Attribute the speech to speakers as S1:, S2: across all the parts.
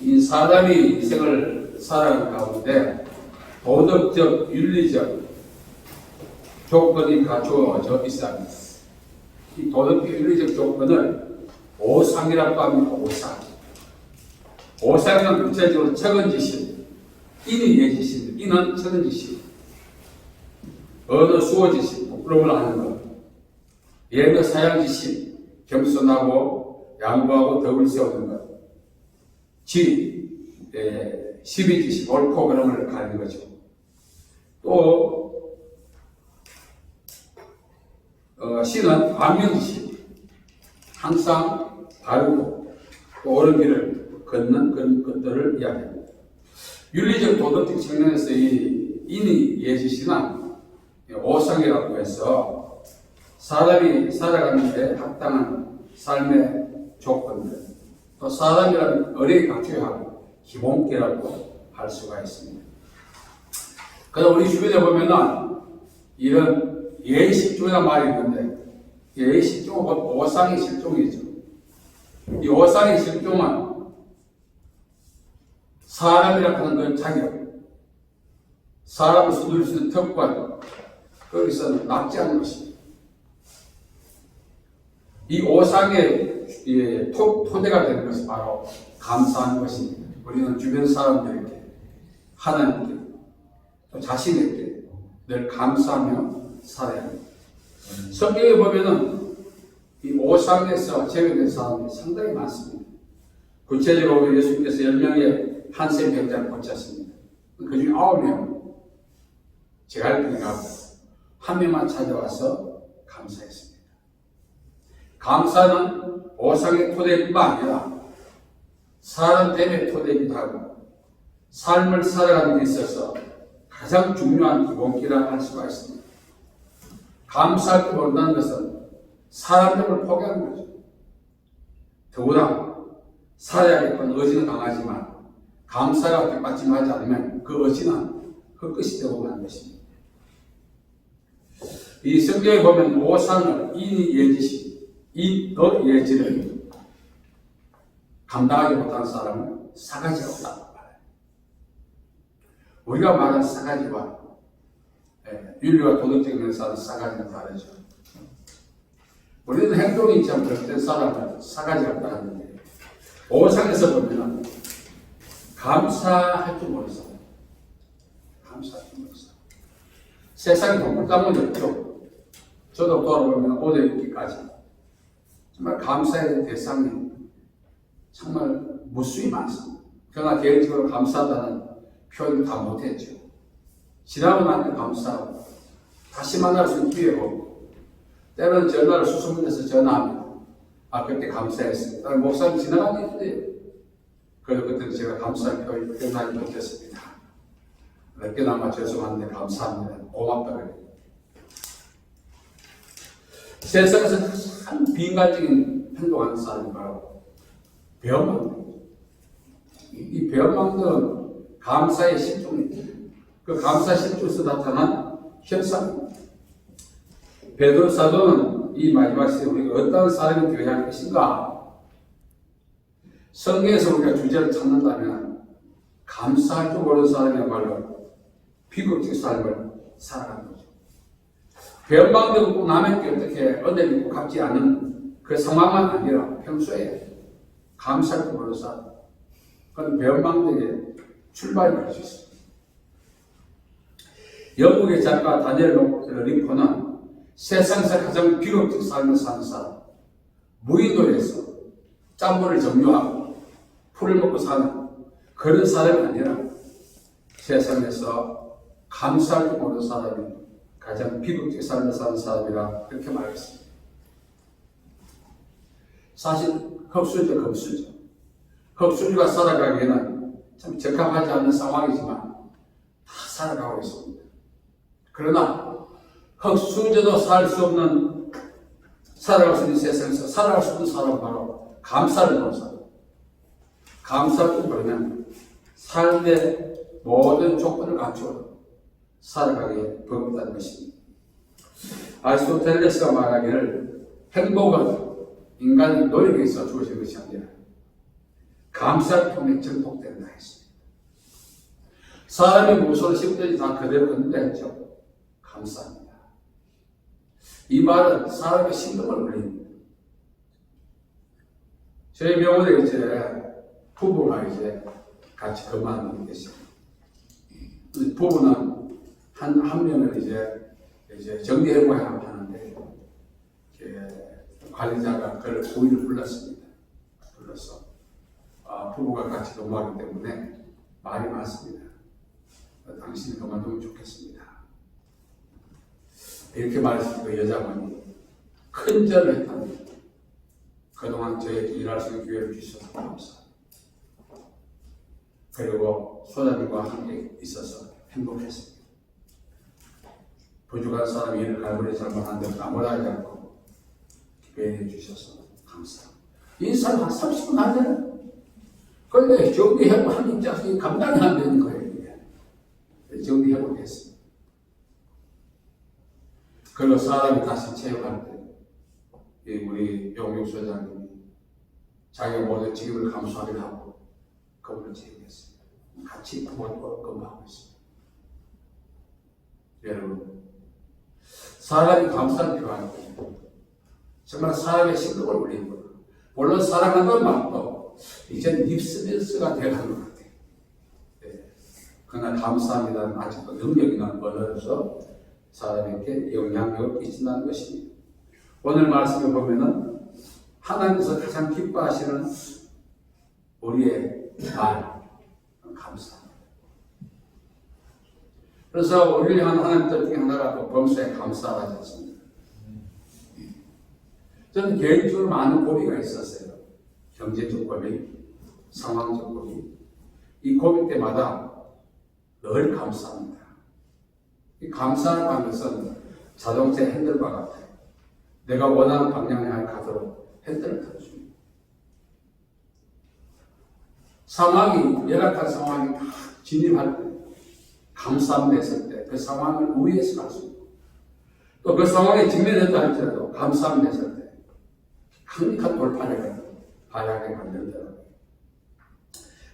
S1: 이 사람이 인생을 살아가는 가운데 도덕적, 윤리적 조건이 갖추어져 있어야 합니다. 이 도덕적, 윤리적 조건을 오상이라고 합니다. 오상. 오상은 구체적으로 책은지심, 인이 예지심, 인은 책은지심, 언어 수어지심, 부끄러움을 하는 것, 예의 사양지심, 겸손하고 양보하고 덕을 세우는 것, 시비지심, 옳고 그름을 가는 거죠. 또 신은 광명지심, 항상 바르고 또 옳은 길을 걷는 그런 것들을 이야기합니다. 윤리적 도덕적 측면에서 이 인이 예지시는 오상이라고 해서 사람이 살아가는 데 합당한 삶의 조건들, 또 사람이라는 의례에 갖춰야 할 기본기라고 할 수가 있습니다. 그래서 우리 주변에 보면은 이런 예의실종이라는 말이 있는데, 예의실종은 오상의 실종이죠. 이 오상의 실종은 사람이라고 하는 건 자격, 사람을 수둘 수 있는 특권, 거기서는 납치하는 것입니다. 이 오상의 토대가 되는 것은 바로 감사하는 것입니다. 우리는 주변 사람들에게, 하나님께, 또 자신에게 늘 감사하며 살아야 합니다. 성경에 보면은 이 오상에서 제외된 사람들이 상당히 많습니다. 구체적으로 예수님께서 10명의 한센 병자를 고쳤습니다. 그 중에 9명 제갈등에 가고 한 명만 찾아와서 감사했습니다. 감사는 오상의 토대뿐만 아니라 사람 됨의 토대이기도 하고 삶을 살아가는 데 있어서 가장 중요한 기본기라 할 수가 있습니다. 감사할 줄 모른다는 것은 사람됨을 포기하는 거죠. 더구나 살아야겠다는 의지는 강하지만 감사가 뒷받침하지 않으면 그 의지는 헛것이 되고 마는 것입니다. 이 성경에 보면 오상을 인이 예지시, 너 예지를 감당하지 못한 사람은 사가지가 없다고 말해요. 우리가 말하는 사가지와 윤리와 도덕적인 면에서 사가지는 다르죠. 우리는 행동이 참 그렇게 사람은 사가지가 없다 하는데, 오상에서 보면 감사할 줄 모르는 사람, 감사할 줄 모르는 사람. 세상에 동물감은 없죠. 저도 돌아보면 오늘 있기까지 정말 감사해야 될 대상이 정말 무수히 많습니다. 그러나 개인적으로 감사하다는 표현을 다 못했죠. 지나고 나한테 감사하고 다시 만날 수 있는 기회고, 때로는 전화를 수십 번에서 전화합니다. 그때 감사했습니다. 목사님 지나간 일인데요. 그래서 그때 제가 감사의 표현하지 못했습니다. 몇 개나마 죄송한데 감사합니다. 고맙다 그래요. 세상에서 참 비인간적인 행동하는 사람이 바로 배은망덕입니다. 이 배은망덕은 감사의 실종입니다. 그 감사 실종에서 나타난 현상입니다. 베드로 사도는 이 마지막 시대에 우리가 어떤 사람이 되어야 할 것인가? 성경에서 우리가 주제를 찾는다면 감사할 줄 모르는 사람이야말로 비극적 삶을 살아가는 거죠. 배은망덕은 꼭 남에게 어떻게 은혜를 입고 갚지 않은 그 상황만 아니라 평소에 감사할 줄 모르는 사람, 그건 배은망덕의 출발이 될 수 있습니다. 영국의 작가 다니엘 링컨은 세상에서 가장 비극적 삶을 사는 사람, 무인도에서 짠물을 정류하고 풀을 먹고 사는 그런 사람이 아니라 세상에서 감사할 줄 모르는 사람이 가장 비극적 삶을 사는 사람이라 그렇게 말했습니다. 사실 흡수죠, 급수죠. 흡수주가 살아가기에는 참 적합하지 않는 상황이지만 다 살아가고 있습니다. 그러나 흑수저도 살 수 없는, 살아갈 수 있는 세상에서 살아갈 수 없는 사람은 바로 감사를 모르는 사람. 감사를 모르면 삶의 모든 조건을 갖추어 살아가기에 버겁다는 것입니다. 아리스토텔레스가 말하기를 행복은 인간의 노력에서 주어진 것이 아니라 감사를 통해 정복된다 했습니다. 사람이 무엇을 심든지 다 그대로 건드렸죠. 감사합니다. 이 말은 사람의 신경을 울립니다. 저희 병원에 이제 부부가 이제 같이 근무하는 게 있습니다. 부부는 한 명은 이제 정리해고야 하는데 관리자가 그를 고의를 불렀습니다. 불러서 부부가 같이 근무하기 때문에 말이 많습니다. 당신이 그만두면 좋겠습니다. 이렇게 말했을 때 여자분이 큰 절을 했답니다. 그동안 저에게 일할 수 있는 기회를 주셔서 감사합니다. 그리고 소장님과 함께 있어서 행복했습니다. 부족한 사람이 일을 갈무리 잘못하는데 아무나지 않고 기회해 주셔서 감사합니다. 이 사람 한 30분 하잖아요. 그런데 정리하고 한 입장에서 감당이 안 되는 거예요. 정리하고 됐습니다. 그리고 사람이 다시 체육할 때 우리 용육 소장님이 자기가 모든 직업을 감수하기로 하고 그분을 체육했습니다. 같이 부모님과 근무하고 있습니다. 여러분, 사람이 감사를 필요하고 정말 사람의 신경을 울리는 것. 물론 사랑하는 마음도 이제 립스비스가 되어가는 것 같아요. 그러나 감사합니다는 아직도 능력이나 번호로서 사람에게 영향력을 끼친다는 것입니다. 오늘 말씀을 보면은 하나님께서 가장 기뻐하시는 우리의 말, 감사합니다. 그래서 우리를 향한 하나님 뜻 중에 하나가 범사에 감사하지 않습니다. 저는 개인적으로 많은 고비가 있었어요. 경제적 고비, 상황적 고비. 이 고비 때마다 늘 감사합니다. 이 감사하는 것은 자동차 핸들과 같아요. 내가 원하는 방향에 가도록 핸들을 틀어줍니다. 상황이, 열악한 상황이 다 진입할 때, 감사함을 했을 때, 그 상황을 우회해서 갈 수 있고, 또 그 상황에 직면했다 할지라도 감사함을 했을 때, 강력한 돌파력을 발휘하게 만들더라고요.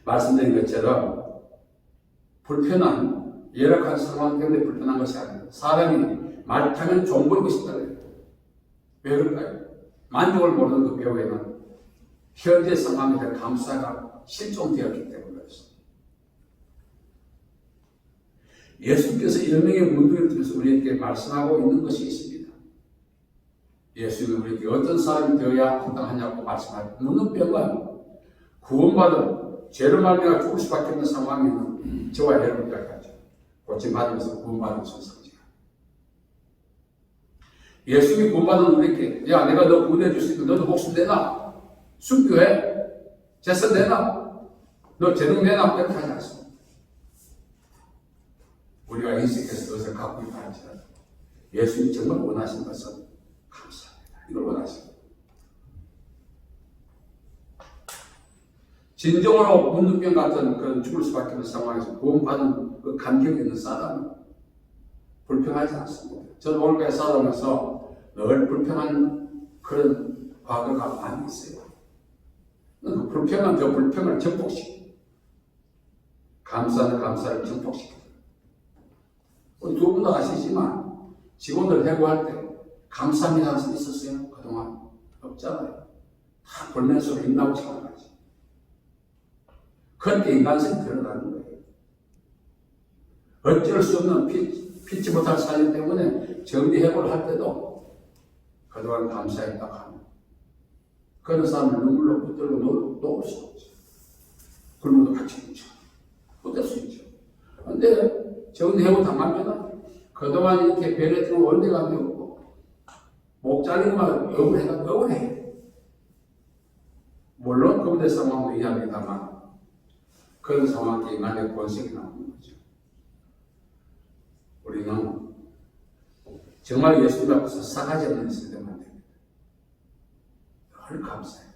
S1: 말씀드린 것처럼, 불편한, 열악한 상황 때문에 불편한 것이 아니라 사람이 말 타면 종 부리고 싶다고 해요. 왜 그럴까요? 만족을 모르는 그 배우에는 현재 상황에 대한 감사가 실종되었기 때문에 그렇습니다. 예수께서 일명의 문둥이를 통해서 우리에게 말씀하고 있는 것이 있습니다. 예수는 우리에게 어떤 사람이 되어야 합당하냐고 말씀하고 문둥병은 구원받은 죄로 말미암아 죽을 수밖에 없는 상황에는 저와 여러분까지 하죠. 고침받으면서 구원받은 선상이죠. 예수님이 구원받은 우리에게 야 내가 너 구원해 줄 수 있고 너도 목숨 내놔 순교해 재산 내놔 너 재능 내놔 이렇게 하지 않습니다. 우리가 인식해서 그것을 갖고 있다 할지라도 예수님이 정말 원하신 것은 감사합니다. 이걸 원하십니다. 진정으로 문둥병 같은 그런 죽을 수밖에 없는 상황에서 구원받은 그 감격이 있는 사람은 불평하지 않습니다. 저는 오늘까지 살아오면서 늘 불평한 그런 과거가 많이 있어요. 그 불평은 저 불평을 정복시키고 감사는 감사를 정복시키고 우리 두 분 다 아시지만 직원들 해고할 때 감사합니다 하는 수 있었어요? 그동안 없잖아요. 다 불면서 힘나고 참아가지. 그렇게 인간성이 드러나는 거예요. 어쩔 수 없는 피치 못할 사연 때문에 정리해고를 할 때도 그동안 감사했다고 하면 그런 사람을 눈물로 붙들고 놓을 수 없죠. 굶어도 같이 있죠. 붙들 수 있죠. 그런데 정리해고 당하면 그동안 이렇게 배려했던 원리감이 없고 목 잘리면 억울해. 물론 그분의 상황도 이해합니다만 그런 상황에 인간의 본성이 나오는 거죠. 우리는 정말 예수님 앞에서 싸가지 없는 있을 때만 됩니다. 늘 감사해요.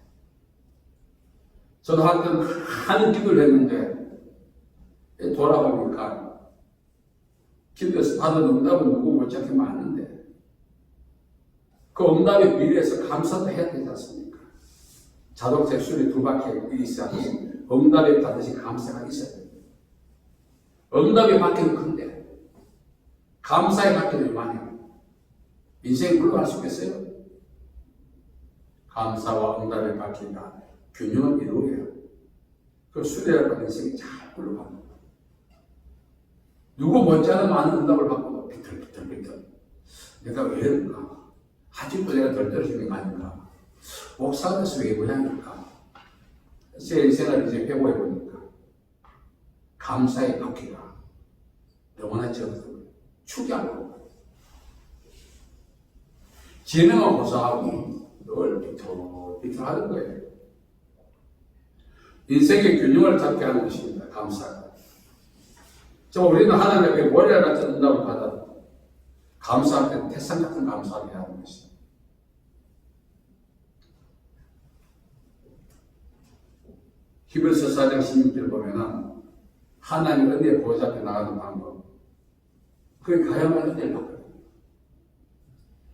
S1: 저도 한번 하는 기도를 했는데 돌아보니까 기도에서 받은 응답은 누구 못지않게 많은데 그 응답에 비례해서 감사도 해야 되지 않습니까? 자동차에 수리 두 바퀴 있어야 하듯이 응답에 반드시 감사가 있어야 됩니다. 응답의 바퀴는 큰데 감사의 바퀴는 요만해요. 인생이 굴러갈 수 있겠어요? 감사와 응답의 바퀴가 균형을 이루어야 그 수리할 것 인생이 잘 굴러갑니다. 누구 못지않은 많은 응답을 받고도 비틀비틀 내가 왜 이럴까? 아직도 내가 덜 떨어지는 거 아닌가? 옥상에서 왜 모양일까? 제 인생을 이제 회고해 보니까 감사의 바퀴가 너무나 적어서 축이 안 나고 진행은 고사하고 늘 비틀비틀하는 거예요. 인생의 균형을 잡게 하는 것입니다. 감사가. 우리는 하나님 앞에 모래알 같은 응답을 받아 감사할 때는 태산 같은 감사를 해야 하는 것입니다. 히브리서 4장 16절 보면은 하나님 은혜의 보좌 앞에 나가는 방법, 그게 가야만 은혜를 받거든요.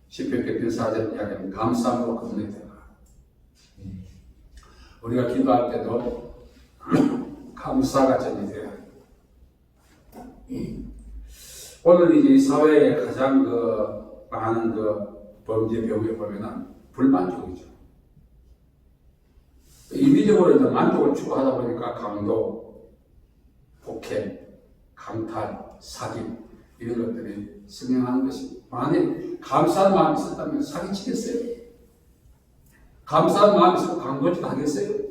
S1: 시편 104절 이야기하면 감사함으로 그분에 들어가. 우리가 기도할 때도 감사가 전이돼야 합니다. 오늘 이제 이 사회에 가장 많은 범죄 병에 보면은 불만족이죠. 인위적으로 이제 만족을 추구하다 보니까 강도, 폭행, 강탈, 사기 이런 것들이 성행하는 것입니다. 만일 감사한 마음이 있었다면 사기치겠어요? 감사한 마음이 있으면 강도짓 하겠어요?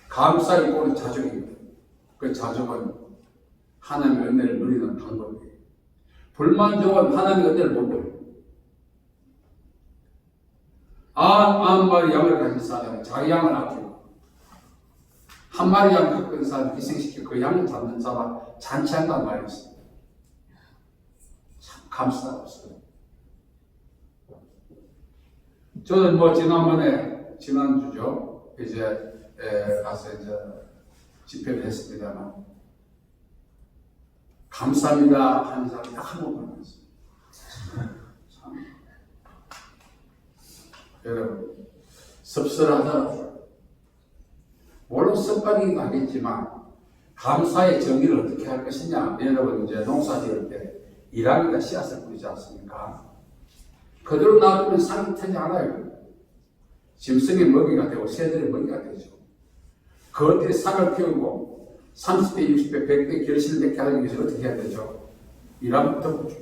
S1: 감사 이고는 자족입니다. 그 자족은 하나님의 은혜를 누리는 방법이에요. 불만족은 하나님의 은혜를 못 누려요. 한 마리 양을 가진 사람은 자기 양을 아끼고 한 마리 양 갖고 있는 사람을 희생시키고 그 양을 잡아 잔치한다는 말이 있어요. 참 감사가 없어요. 저는 지난주죠. 가서 집회를 했습니다만 감사합니다 하는 사람이 딱 한 번만 만났어요. 여러분, 씁쓸하더라고요. 물론 습관이긴 하겠지만 감사의 정의를 어떻게 할 것이냐. 여러분 이제 농사 지을 때 일하기가 씨앗을 뿌리지 않습니까? 그대로 놔두면 싹이 트지 않아요. 짐승의 먹이가 되고 새들의 먹이가 되죠. 그것들이 싹을 피우고 30배, 60배, 100배 결실을 맺게 하기 위해서 어떻게 해야 되죠? 일하면 덮어줘.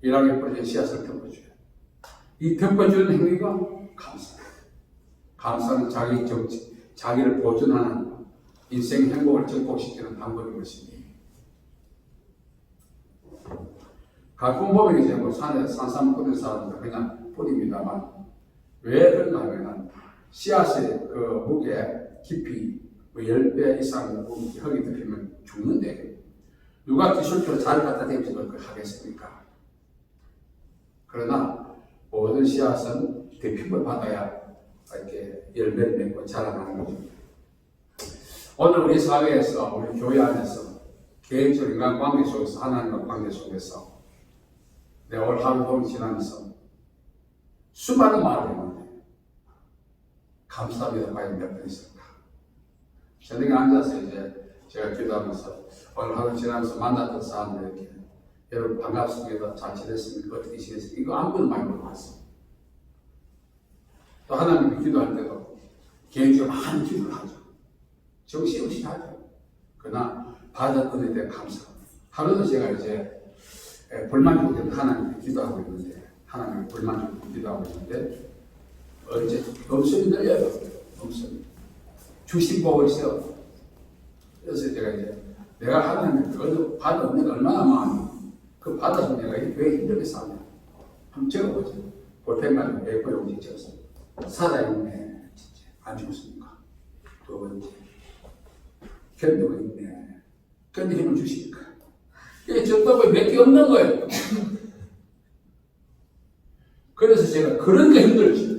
S1: 일하게 뿌려진 씨앗을 덮어줘요. 이 덮어주는 행위가 감사예요. 감사는 자기를 보존하는 인생 행복을 증폭시키는 방법인 것입니다. 가끔 보면 이제 산에 산삼 뿌리는 사람들 그냥 뿌립니다만 왜 그런가 하면 씨앗의 무게 깊이 10배 이상 흙이 덮이면 죽는데 누가 기술적으로 잘 갖다 대면서 그걸 하겠습니까? 그러나 모든 씨앗은 대핍을 받아야 이렇게 열매를 맺고 자라나는 거죠. 오늘 우리 사회에서, 우리 교회 안에서 개인적 인간관계 속에서, 하나님과 관계 속에서 내가 오늘 하루 종일 지나면서 수많은 말을 했는데 감사합니다 과연 몇 번 있을까? 저녁에 앉아서 이제 제가 기도하면서 오늘 하루 지나면서 만났던 사람들에게 여러분 반갑습니다. 잘 지냈습니까? 어떻게 지냈습니까? 이거 아무것도 많이 물어봤어요. 또 하나님께 기도할 때도 개인적으로 많은 기도를 하죠. 정신없이 하죠. 그러나 받은 은혜에 대해 감사합니다. 하루도 제가 이제 불만족된 하나님께 기도하고 있는데 하나님께 불만족된 기도하고 있는데 언제 음성이 들려요. 음성이 주신 복을 세워. 그래서 제가 이제 내가 하나님께 받은 은혜가 얼마나 많이 그 받아서 내가 왜 힘들게 사냐 한번 적어보죠. 볼펜 가지고 A4 용지 적어서 살아있네 진짜 안 죽었습니까? 두 번째 견디고 있네. 견디 힘을 주시니까 이게 정답이 몇 개 없는 거예요. 그래서 제가 그런 게 힘들지.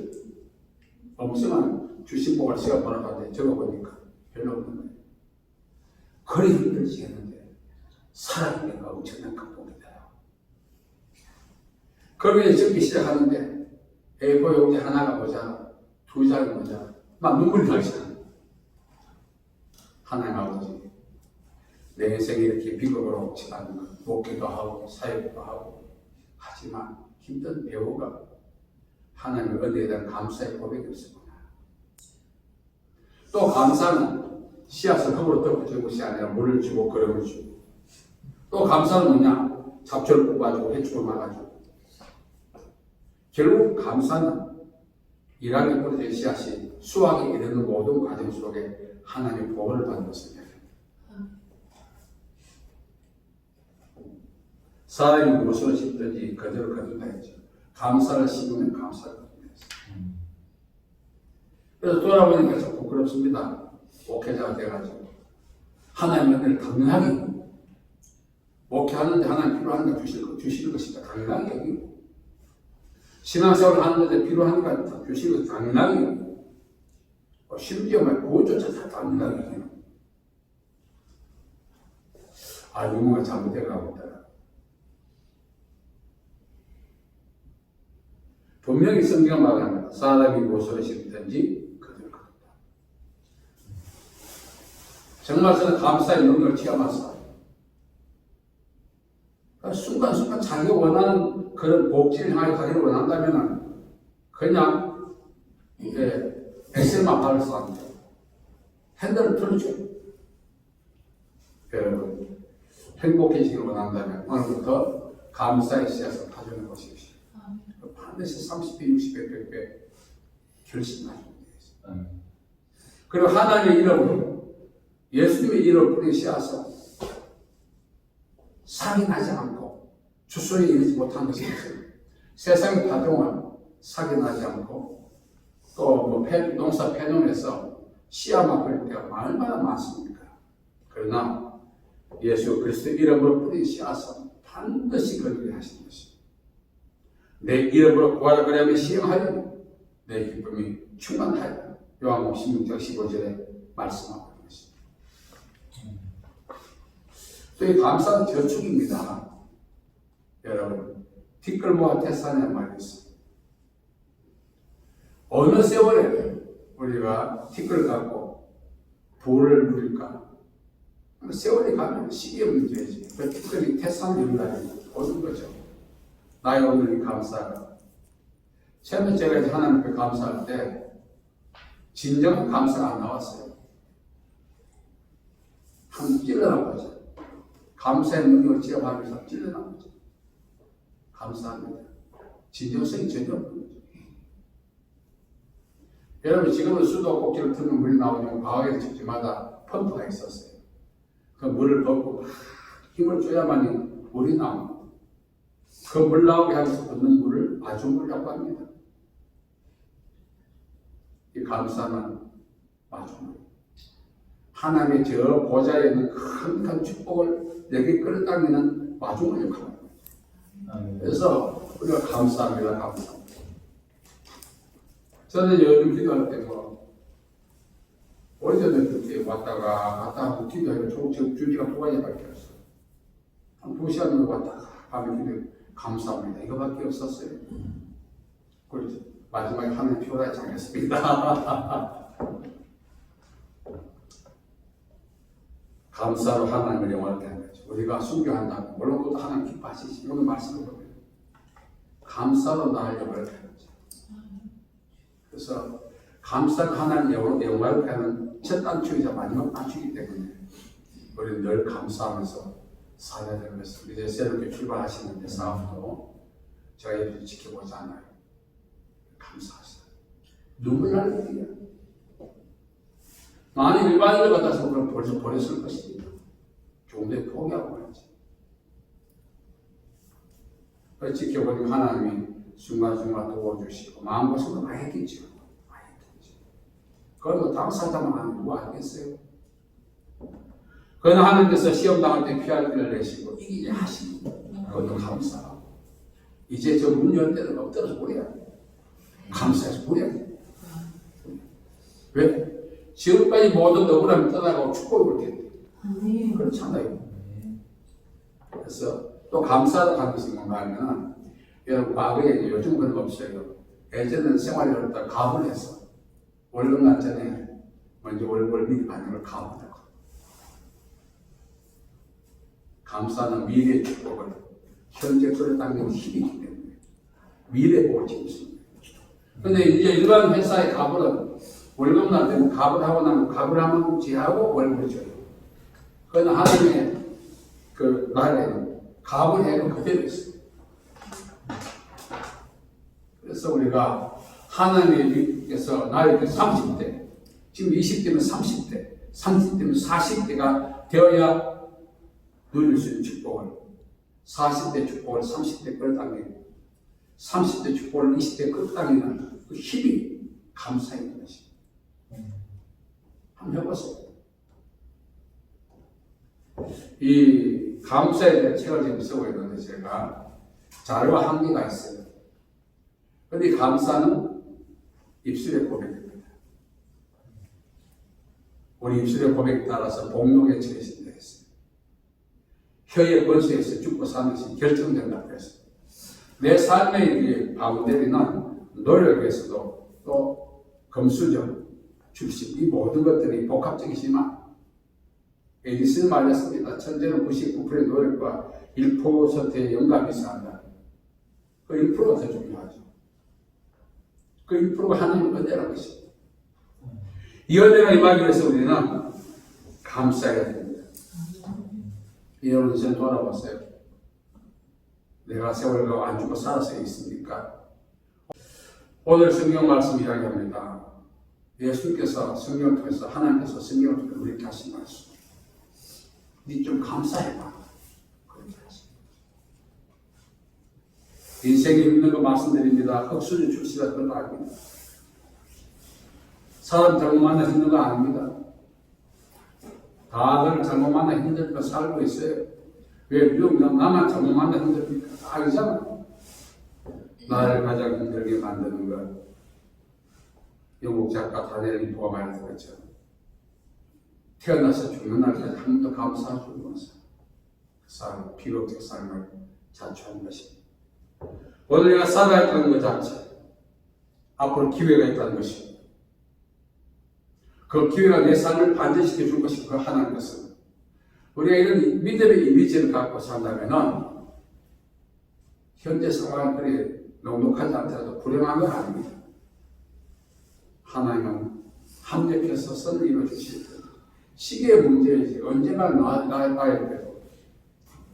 S1: 엄청난 주신 복을 제가 번역하는데 적어보니까 별로 없는 거예요. 그래 힘들지 했는데 살아있는 거 엄청난 극복이다. 그러면 적기 시작하는데 A4 용지 하나가 모자, 두 장이 모자, 막 눈물이 나잖아. 하나님 아버지, 내 인생에 이렇게 비극으로 지나는 것, 목회도 하고 사역도 하고 하지만 힘든 배우가 하나님의 은혜에 대한 감사의 고백이 없었구나. 또 감사는 씨앗을 흙으로 덮어주는 것이 아니라 물을 주고 거름을 주고, 또 감사는 뭐냐? 잡초를 뽑아주고 해충을 막아주고. 결국 감사는 일하게 뿌려진 씨앗이 수확에 이르는 모든 과정 속에 하나님의 보호를 받는 것을 얘기합니다. 사람이 무엇을 심든지 그대로 거둔다 했죠. 감사를 심으면 감사를 거둔다 했어요. 그래서 돌아보니까 참 부끄럽습니다. 목회자가 돼가지고 하나님의 은혜를 당연하게 목회하는데 하나님 필요한 거 주시는 것이다. 당연하게 여기고 신앙생활을 하는데 필요한 거 주시는 것 당연하게 여기고 심지어 구원조차 다 당연하게 여기고 뭔가 잘못돼가고 있다. 분명히 성경 말합니다. 사람이 무엇을 심든지 그대로 거둔다. 정말 저는 감사의 능력을 체험했어요. 순간순간 자기가 원하는 그런 복지를 향해 가기를 원한다면 그냥 엑셀만 받을 수 없는 핸들을 틀어줘요. 여러분 행복해지기를 원한다면 오늘부터 감사의 씨앗을 파주는 것이십시오. 반드시 30배, 60배, 100배 결심하셔야 되겠습니다. 그리고 하나님의 이름으로 예수님의 이름을 뿌린 씨앗은 사기 나지 않고 주소에 이르지 못한 것이 있습니다. 세상의 파동은 사기 나지 않고 또 농사 패농에서 씨앗 막을 때가 얼마나 많습니까? 그러나 예수 그리스도 이름으로 뿌린 씨앗은 반드시 거두게 하시는 것입니다. 내 이름으로 구하라 그러면 시행하리니 내 기쁨이 충만하리라. 요한복음 16장 15절에 말씀하고 있는 것입니다. 또 이 감사는 저축입니다. 여러분 티끌모아 태산이라는 말이 있습니다. 어느 세월에 우리가 티끌을 갖고 부를 누릴까? 세월이 가면 시기의 문제지. 그 티끌이 태산을 누리다니 오는 거죠. 나의 오늘 이 감사가. 처음에 제가 이제 하나님께 감사할 때 진정한 감사가 안 나왔어요. 한 찔러난 거죠. 감사의 능력을 체험하면서 찔러난 거죠. 감사합니다. 진정성이 전혀 없는 거죠. 여러분 지금은 수도꼭지를 틀면 물이 나오면 과거에 집집마다 펌프가 있었어요. 그 물을 붓고 막 힘을 줘야만 물이 나옵니다. 그 물 나오게 하면서 붓는 물을 마중물이라고 합니다. 이 감사는 마중물. 하나님의 저 보좌에 있는 큰 축복을 내게 끌어당기는 마중물 역할입니다. 그래서 우리가 감사합니다. 감사합니다. 저는 요즘 기도할 때 오래전에 그렇게 왔다가 갔다 하고 기도하니까 지금 주기가 2가지밖에 없어요. 한 2시간 왔다가 밤에 기도 감사합니다. 이거밖에 없었어요. 그래서 마지막에 하나님 피곤하지 않겠습니다. 감사로 하나님을 영화롭게 하는 거죠. 우리가 순교한다고 물론 그것도 하나님 기뻐하시지. 이거는 말씀을 보면 감사로 나를 영화롭게 하는 거죠. 그래서 감사가 하나님 영화롭게 하는 첫 단축이자 마지막 단축이기 때문에 우리는 늘 감사하면서 살아야 되는 것입니다. 이제 새롭게 출발하시는데 싸움도 제가 옆에서 지켜보지 않아요. 감사하세요. 눈물 나는 일이야. 만약 일반인들 같아서 그럼 벌써 버렸을 것입니다. 조금 더 포기하고 말이지. 지켜보니 하나님이 순간순간 도와주시고 마음고생도 많이 했겠죠. 많이 했겠죠. 그건 뭐 당사자만 하면 누가 알겠어요? 그러나 하나님께서 시험 당할 때 피할 길을 내시고 이기게 하시니 그것도 감사하고 이제 저 문 열 때는 엎드려서 보내야 돼. 감사해서 보내야 돼. 왜? 지금까지 모든 억울함이 떠나가고 축복을 텐데 그렇잖아요. 그래서 또 감사로 가는 것이 뭔가 하면 여러분 과거에 요즘 그런 거 없어요. 예전에는 생활이 어렵다 가불 해서 월급 날 전에 먼저 월급을 미리 받는 걸 가불하고, 감사는 미래의 축복을 현재 끌어당기는 힘이기 때문에 미래 보고 지습니다. 근데 이제 일반 회사의 가불은 월급 날 때는 가불하고 나면 가불하면 지하고 월급을 줘요. 그러나 하나님의 그 나라에는 가불해도 그대로 있어요. 그래서 우리가 하나님께서 나에게 30대, 지금 20대면 30대, 30대면 40대가 되어야 누릴 수 있는 축복을, 40대 축복을 30대 끌어당기고 30대 축복을 20대 끌어당기는 그 힘이 감사의 있는 것입니다. 한번 해보세요. 이 감사에 대한 책을 지금 쓰고 있는데 제가 자료와 한계가 있어요. 그런데 감사는 입술의 고백입니다. 우리 입술의 고백에 따라서 복록에 처해진다 했어요. 혀의 권수에서 죽고 사는 것이 결정된다고 했어요. 내 삶의 바운데리는 노력에서도 또 금수저, 출신, 이 모든 것들이 복합적이지만 에디슨이 말했습니다. 천재는 99%의 노력과 1%의 영감이 있어한다. 그 1%가 더 중요하죠. 그 1%가 하나님의 은혜라는 것입니다. 이 은혜가 임하기 위해서 우리는 감사해야 됩니다. 여러분 이제 돌아보세요. 내가 세월과 안 죽고 살아서 있습니까? 오늘 성경 말씀 이야기합니다. 예수님께서 성경을 통해서 하나님께서 성경을 통해서 우리에게 하신 말씀. 니 좀 감사해봐. 그렇게 하십니다. 인생이 힘든 거 말씀드립니다. 흑수저 출시가 그런 거 아닙니다. 사람 잘못 만나 힘든 거 아닙니다. 다들 잘못 만나 힘들고 살고 있어요. 왜 비록 나만 잘못 만나 힘듭니까? 다 알잖아. 나를 가장 힘들게 만드는 것. 영국 작가 다니엘 리포가 말했던 것처럼 태어나서 죽는 날까지 한 번도 감사할 수 없는 사람, 비극적 삶을 자초한 것입니다. 오늘 내가 살아있다는 것 자체, 앞으로 기회가 있다는 것입니다. 그 기회가 내 삶을 반전시켜 줄 것이고, 그 하나님 것은 우리가 이런 믿음의 이미지를 갖고 산다면 현재 상황은 그리 녹록하지 않더라도 불행한 건 아닙니다. 하나님은 합력해서 선을 이루어주실 때 시기의 문제이지 언제나 나야 돼도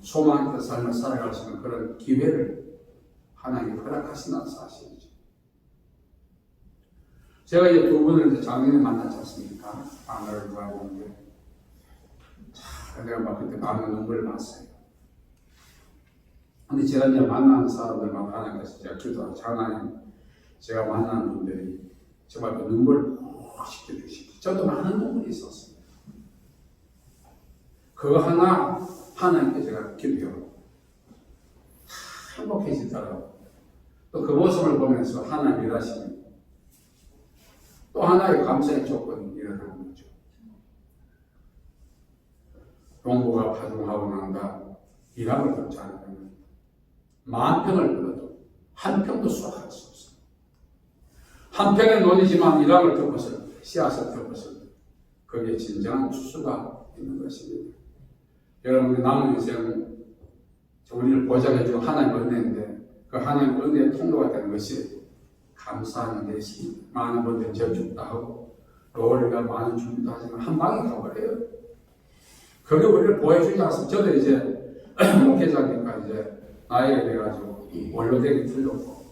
S1: 소망 있는 삶을 살아갈 수 있는 그런 기회를 하나님이 허락하신다는 사실이죠. 제가 이제 두 분을 작년에 만났지 않습니까? 방을 구하는데 내가 막 그때 많은 눈물을 났어요. 근데 제가 이제 만나는 사람들만 하나님께서 제가 기도하고 하나님, 제가 만나는 분들이 정말 그 눈물을 푹 씻겨주시고 저도 많은 눈물이 있었습니다. 그거 하나 하나님께 제가 기도하고 행복해지더라고요. 또 그 모습을 보면서 하나님 일하시면 또 하나의 감사의 조건이 일어나는 거죠. 농부가 파종하고 난다 일함을 듣지 않으면 10,000평을 불러도 한 평도 수확할 수 없어요. 한 평의 논이지만 일함을 듣고서 씨앗을 듣고서 거기에 진정한 추수가 있는 것입니다. 여러분의 남은 인생은 우리를 보장해주고 하나님 은혜인데 그 하나님 은혜의 통로가 되는 것이 감사하는 것입니다. 많은 분들이 저축도 하고 또 우리가 많은 준비도 하지만 한 방에 가버려요. 그게 우리를 보여주지 않습니다. 저도 이제 목회자니까 이제 나이가 돼가지고 원로되기 틀렸고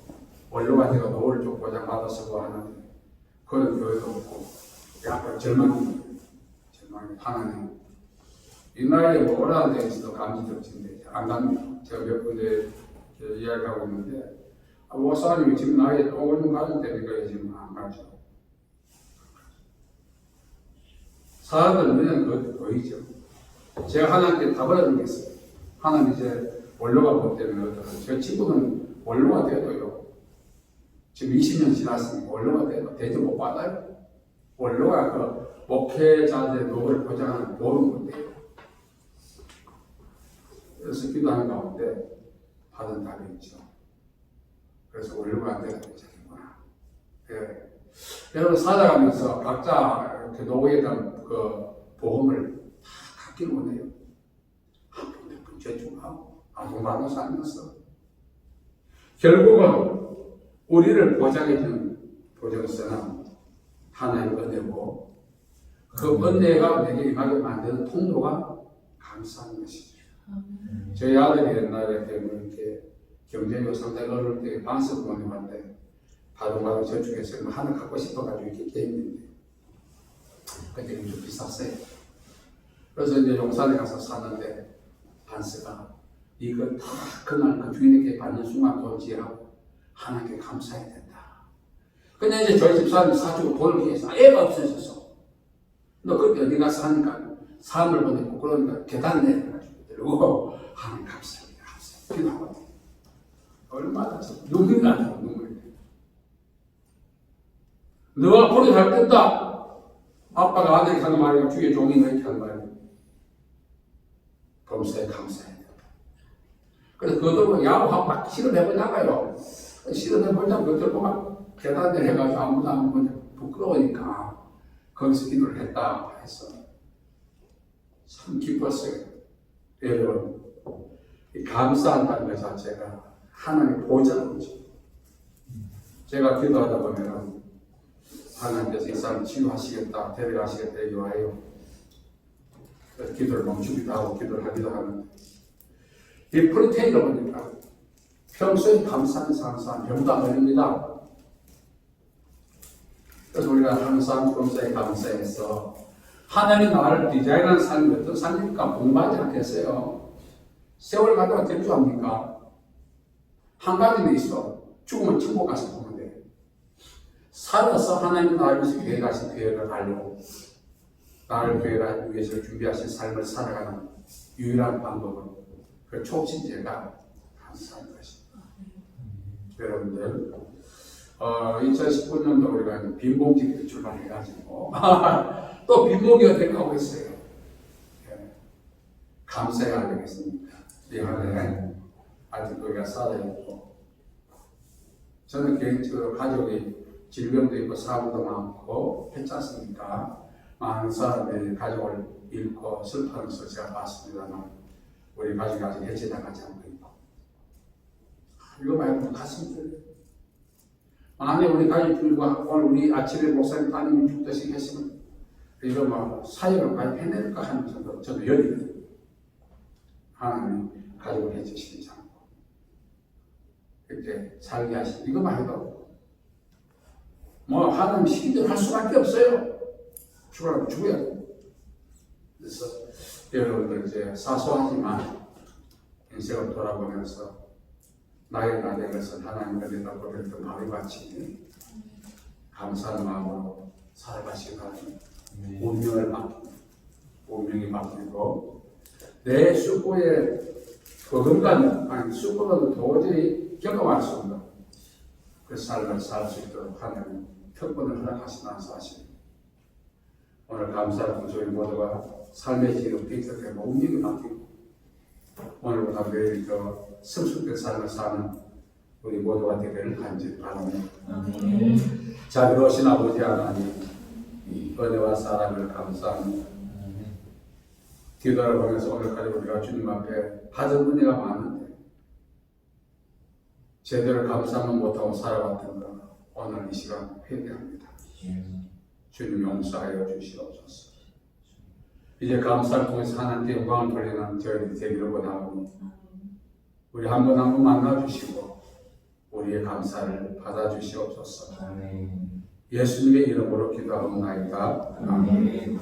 S1: 원로가 돼가 노후를 좀 보장받아서 하는데 그런 교회도 없고 약간 절망이 하나님 이 나이에 뭐 오라는 데에서도 감지적인데 안 갑니다. 제가 몇 군데 이야기하고 있는데 목사님이 지금 나이에 또 오는 가정 되니까 지금 안 가죠. 사람들은 그냥 그것도 보이죠. 제가 하나님께 답을 해주겠어요. 하나님 이제 원로가 못 되면 어떡하죠? 제 친구는 원로가 돼도요. 지금 20년 지났으니까 원로가 돼도 대접 못 받아요. 원로가 그 목회자들의 노후를 보장하는 보는 건데요. 그래서 기도하는 가운데 받은 답이 있죠. 그래서 원로가 안 되는 거잖구나. 예. 여러분 살아가면서 각자 이렇게 노후에 대한 그 보험을 다 갖길 원해요. 한 푼, 두 푼 저축하고 아동받아 살면서 결국은 우리를 보장해주는 보증서는 하나님 은혜고 그 은혜가 내게 임하게 만드는 통로가 감사한 것이죠. 저희 아들이 옛날에 이렇게 경제가 상당히 어려울 때 방석 부모님한테 바로바로 저축해서 하나 갖고 싶어가지고 이렇게 게임했는데 그때 좀 비쌌어요. 그래서 이제 용산에 가서 샀는데 반스가 이거 다 그날 그 주인에게 받는 순간 돈지하고 하나님께 감사해야 된다. 근데 이제 저희 집사람이 사주고 돈을 위해서 애가 없어졌어. 너 그때 어디 가서 하니까 사람을 보내고 그러니까 계단 내려가지고 들고 하나님 감사합니다. 감사합니다. 기도하거든요. 얼마나 눈물이 나요. 눈물이. 너 앞으로 잘 됐다. 아빠가 아들이 하는 말이고 주의 종이 이렇게 하는 말이고 범사에 감사해야 된다. 그래서 그들은 야구 막 실험해보 나가요. 실험해보자면 그들 막 계단 내려가지고 아무도 안 보면 부끄러우니까 거기서 기도를 했다 해서 참 기뻤어요. 여러분, 감사한다는 것 자체가 하나님의 보장이죠. 제가 기도하다 보면 하나님께서 이 사람 치유하시겠다, 데려가시겠다 얘기해요. 그래서 기도를 멈추기도 하고 기도를 하기도 하는데 이 프로테인을 보니까 평소에 감사하는 사람 병도 안 걸립니다. 그래서 우리가 항상 범사에 감사해서 하나님 나를 디자인한 삶이 어떤 삶입니까? 공부하지 않겠어요. 세월 가다가 대주합니까? 한 가지는 있어. 죽으면 천국 가서 보면 돼. 살아서 하나님 나를 위해서 계획하신 계획을 알고 나를 계획하기 위해서 준비하신 삶을 살아가는 유일한 방법은 그 초신제가 감사한 것입니다. 여러분들 2019년도 우리가 빈봉지기로 출발해가지고 또 빈봉기가 되고 있어요. 예. 감사해야 되겠습니까? 이 한해 아직도 우리가 살아있고 저는 개인적으로 가족이 질병도 있고 사고도 많고 했지 않습니까? 많은 사람들이 가족을 잃고 슬퍼하는 것을 제가 봤습니다만 우리 가족이 아직 해체당하지 않고 있고 이거 말고 가슴이 떨려요. 만약에 우리 가족들과 오늘 우리 아침에 목사님 따님이 죽듯이 했으면 이거 뭐 사역을 많이 해낼까 하는 정도 저도 열이 하나님 가족을 해주시지 않고 이렇게 살게 하시고 이거만 해도 뭐 하나님 시키대로 할 수밖에 없어요. 죽으라면 죽어야 돼. 그래서 여러분들 이제 사소하지만 인생을 돌아보면서 나의 나된 것은 하나님 은혜다 보랬던 마음같이 감사하는 마음으로 살아가시기 바랍니다. 운명을 맡기고 운명이 맡기고 내 수고의 버금가는 아니 수고는 도저히 경험할 수 없는 그 삶을 살 수 있도록 하나님 특권을 허락하시는 사실. 오늘 감사하고 저희 모두가 삶의 질을 비롯해서 운명이 맡기고 오늘보다 매일 더 성숙된 삶을 사는 우리 모두가 되기를 간절히 바랍니다. 자비로우신 아버지 하나님 은혜와 사랑을 감사합니다. 기도를 보면서 오늘까지 우리가 주님 앞에 받은 은혜가 많은데 제대로 감사만 못하고 살아왔던 것 오늘 이 시간 회개합니다. 주님 용서하여 주시옵소서. 이제 감사를 통해서 하나님께 영광을 돌리는 저희들이 되기를 원하오니 우리 한 분 한 분 만나주시고 우리의 감사를 받아주시옵소서. 예수님의 이름으로 기도하옵나이다. 아멘.